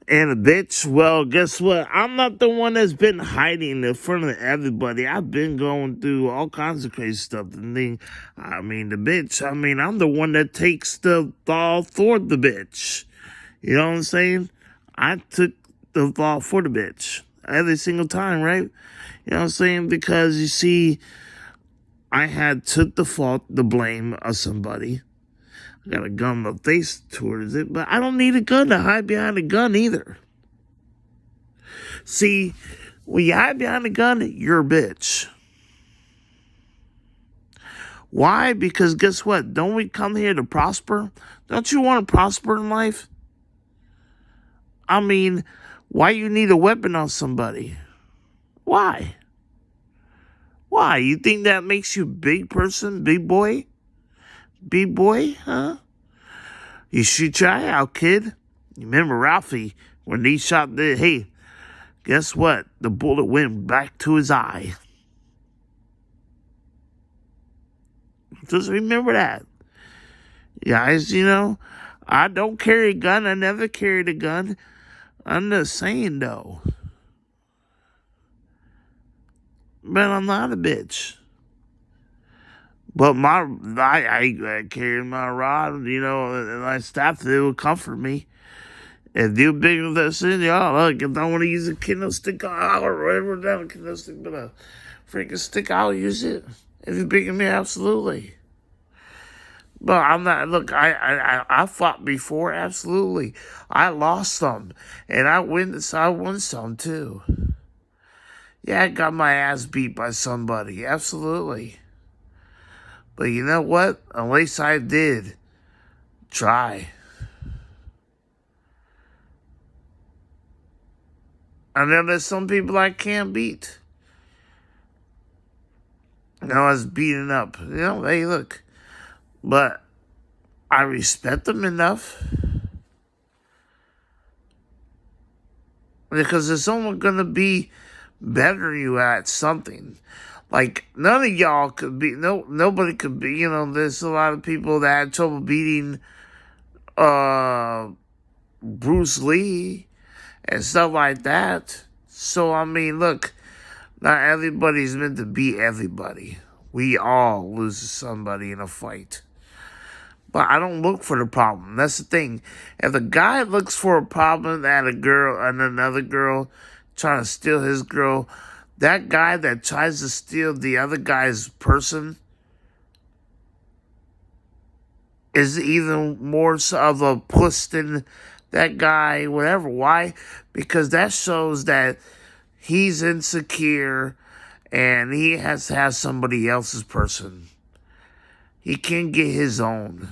And a bitch, well, guess what? I'm not the one that's been hiding in front of everybody. I've been going through all kinds of crazy stuff. And then, the bitch, I'm the one that takes the fall for the bitch. You know what I'm saying? I took the fall for the bitch every single time, right? You know what I'm saying? Because you see, I had took the fault, the blame of somebody. I got a gun in my face towards it, but I don't need a gun to hide behind a gun either. See, when you hide behind a gun, you're a bitch. Why? Because guess what? Don't we come here to prosper? Don't you want to prosper in life? Why you need a weapon on somebody? Why? Why? You think that makes you a big person, big boy? Big boy, huh? You shoot your eye out, kid. You remember Ralphie, when he shot hey, guess what? The bullet went back to his eye. Just remember that. Guys, I don't carry a gun. I never carried a gun. I'm just saying, though. But I'm not a bitch. But I carry my rod, and my staff, they would comfort me. If you're big with that sin, look, if I want to use a kendo stick, I'll whatever down a kendo stick, but a freaking stick, I'll use it. If you're bigger than me, absolutely. But I'm not, look, I fought before, absolutely. I lost some, and I won some too. Yeah, I got my ass beat by somebody, absolutely. But you know what? At least I did try. I know there's some people I can't beat. I was beaten up. Hey, look. But I respect them enough. Because there's someone going to be better than you at something. Like, none of y'all could be, nobody could be, there's a lot of people that had trouble beating Bruce Lee and stuff like that. So, look, not everybody's meant to beat everybody. We all lose to somebody in a fight. But I don't look for the problem. That's the thing. If a guy looks for a problem at a girl and another girl trying to steal his girl, that guy that tries to steal the other guy's person is even more of a puss than that guy, whatever. Why? Because that shows that he's insecure and he has to have somebody else's person. He can't get his own.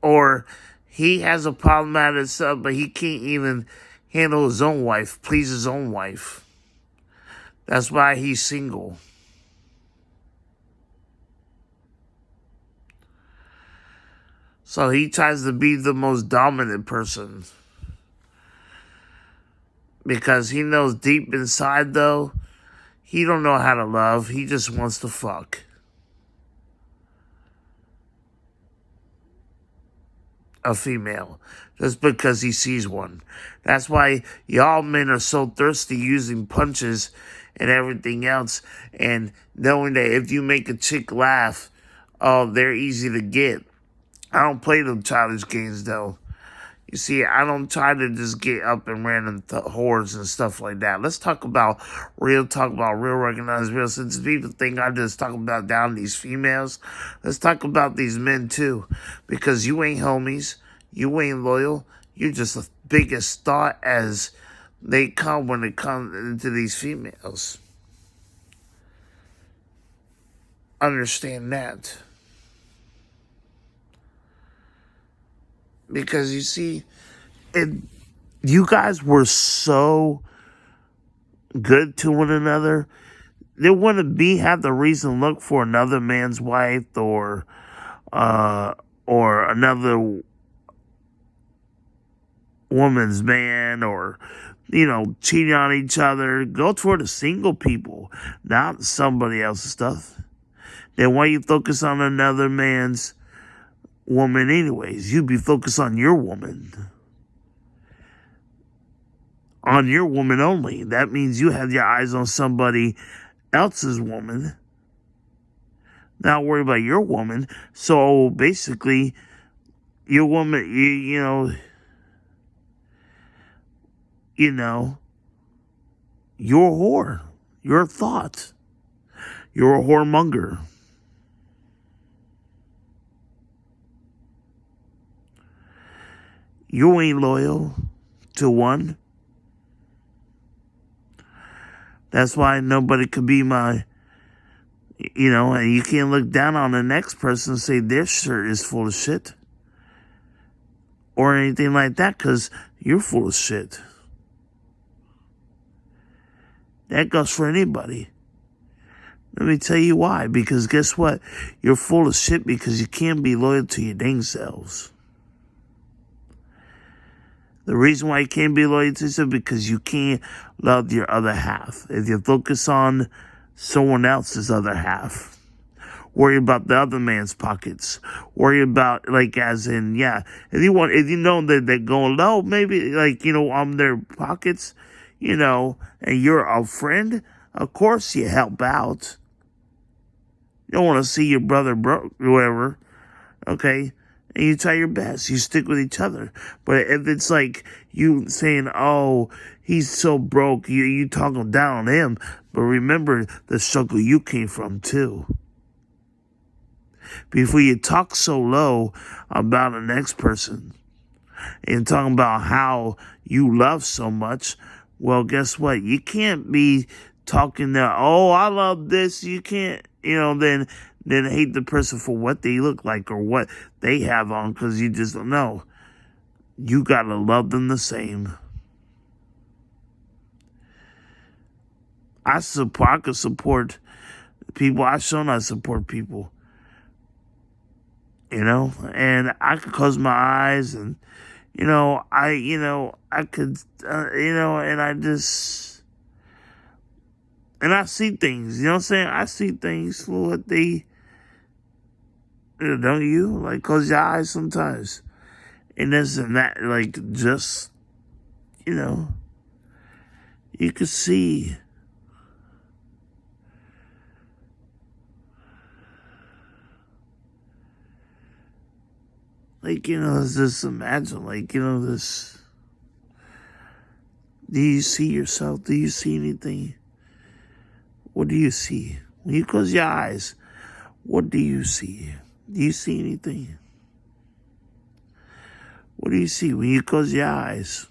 Or he has a problem at himself, but he can't even handle his own wife, please his own wife. That's why he's single. So he tries to be the most dominant person. Because he knows deep inside, though, he don't know how to love. He just wants to fuck. A female, just because he sees one. That's why y'all men are so thirsty using punches and everything else, and knowing that if you make a chick laugh, oh, they're easy to get. I don't play them childish games, though. You see, I don't try to just get up and random whores and stuff like that. Let's talk about real recognized, real since people think I just talk about down these females. Let's talk about these men too. Because you ain't homies. You ain't loyal. You're just the biggest thought as they come when it comes into these females. Understand that. Because you see, you guys were so good to one another. They wouldn't have the reason to look for another man's wife or another woman's man, or cheating on each other. Go for the single people, not somebody else's stuff. Then why you focus on another man's woman anyways? You'd be focused on your woman. on your woman only. That means you have your eyes on somebody else's woman, not worry about your woman. So basically, your woman, you know, you're a whore. You're a thought. You're a whoremonger. You ain't loyal to one. That's why nobody could be my, and you can't look down on the next person and say their shirt is full of shit. Or anything like that, because you're full of shit. That goes for anybody. Let me tell you why. Because guess what? You're full of shit because you can't be loyal to your dang selves. The reason why you can't be loyal to yourself is because you can't love your other half. If you focus on someone else's other half, worry about the other man's pockets. Worry about, as in, if you know that they're going low, maybe, on their pockets, and you're a friend, of course you help out. You don't want to see your brother broke, or whatever, okay? And you try your best. You stick with each other. But if it's like you saying, oh, he's so broke, you talking down on him. But remember the struggle you came from, too. Before you talk so low about the next person and talking about how you love so much, well, guess what? You can't be talking that, oh, I love this. You can't, then hate the person for what they look like or what they have on because you just don't know. You got to love them the same. I could support people. I've shown I support people. And I could close my eyes and, I could, and I just, and I see things, you know what I'm saying? I see things for what they, don't you? Close your eyes sometimes. And this and that, just, you could see. Just imagine, this. Do you see yourself? Do you see anything? What do you see? When you close your eyes, what do you see? Do you see anything? What do you see when you close your eyes?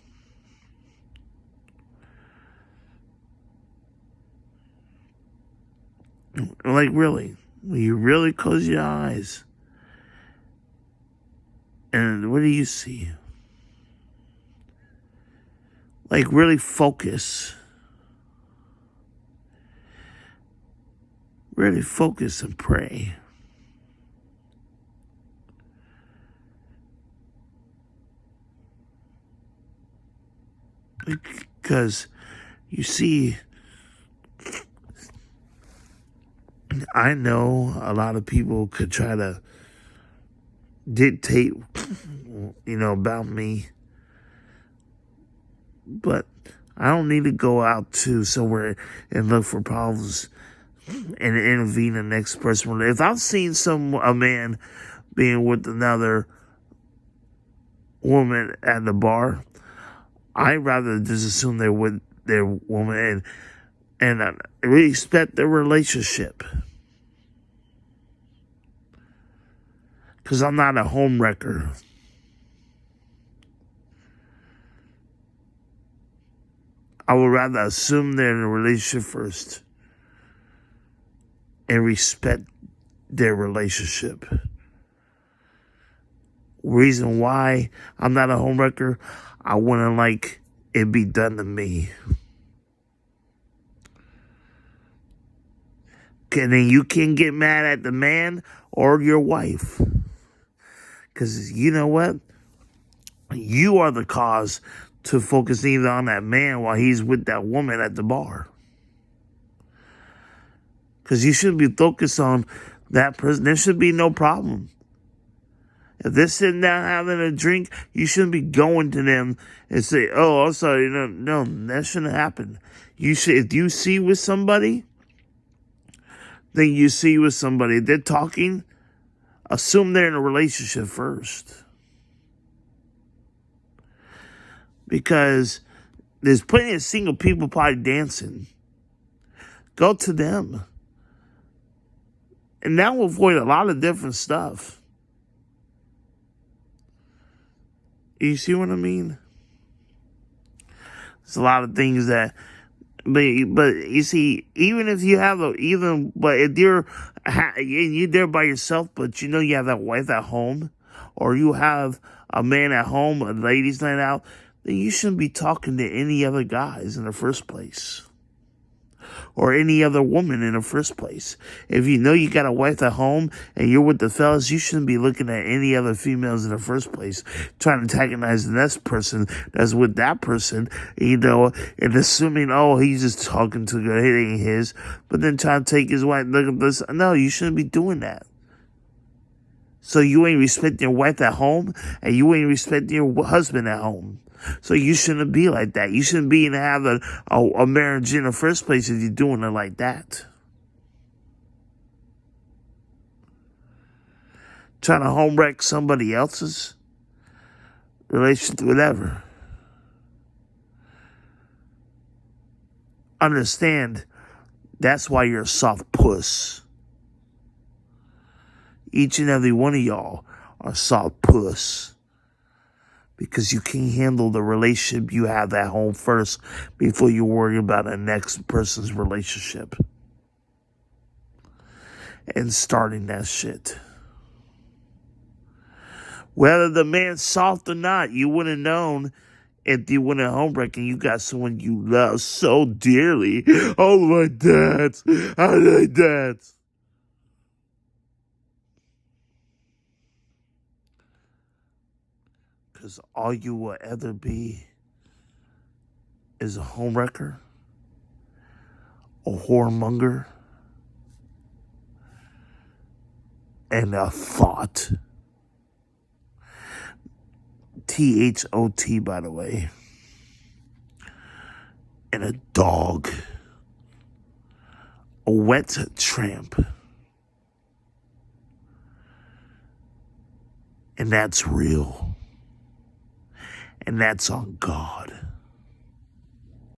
Really? When you really close your eyes, and what do you see? Really focus. Really focus and pray. Because, you see, I know a lot of people could try to dictate, about me. But I don't need to go out to somewhere and look for problems and intervene in the next person. If I've seen a man being with another woman at the bar, I'd rather just assume they're with their woman and respect their relationship. Because I'm not a homewrecker. I would rather assume they're in a relationship first and respect their relationship. Reason why I'm not a homewrecker, I wouldn't like it be done to me. And then you can get mad at the man or your wife. Because you know what? You are the cause to focus either on that man while he's with that woman at the bar. Because you should be focused on that person. There should be no problem. If they're sitting down having a drink, you shouldn't be going to them and say, "Oh, I'm sorry." No, that shouldn't happen. You should, if you see with somebody, then you see with somebody. If they're talking, assume they're in a relationship first. Because there's plenty of single people probably dancing. Go to them. And that will avoid a lot of different stuff. You see what I mean? There's a lot of things that, but you see, even if you have but if you're there by yourself, but you know you have that wife at home, or you have a man at home, a ladies' night out, then you shouldn't be talking to any other guys in the first place. Or any other woman in the first place. If you know you got a wife at home and you're with the fellas, you shouldn't be looking at any other females in the first place, trying to antagonize the next person that's with that person, and assuming, oh, he's just talking to her, it ain't his, but then trying to take his wife, look at this. No, you shouldn't be doing that. So you ain't respecting your wife at home, and you ain't respecting your husband at home. So you shouldn't be like that. You shouldn't be in have a marriage in the first place if you're doing it like that. Trying to home wreck somebody else's relationship, whatever. Understand, that's why you're a soft puss. Each and every one of y'all are soft puss. Because you can't handle the relationship you have at home first before you worry about the next person's relationship. And starting that shit. Whether the man's soft or not, you would have known if you went at homewrecker and you got someone you love so dearly. Oh, my dads. I like dads. Because all you will ever be is a homewrecker, a whoremonger, and a thought. THOT, by the way. And a dog. A wet tramp. And that's real. And that's on God.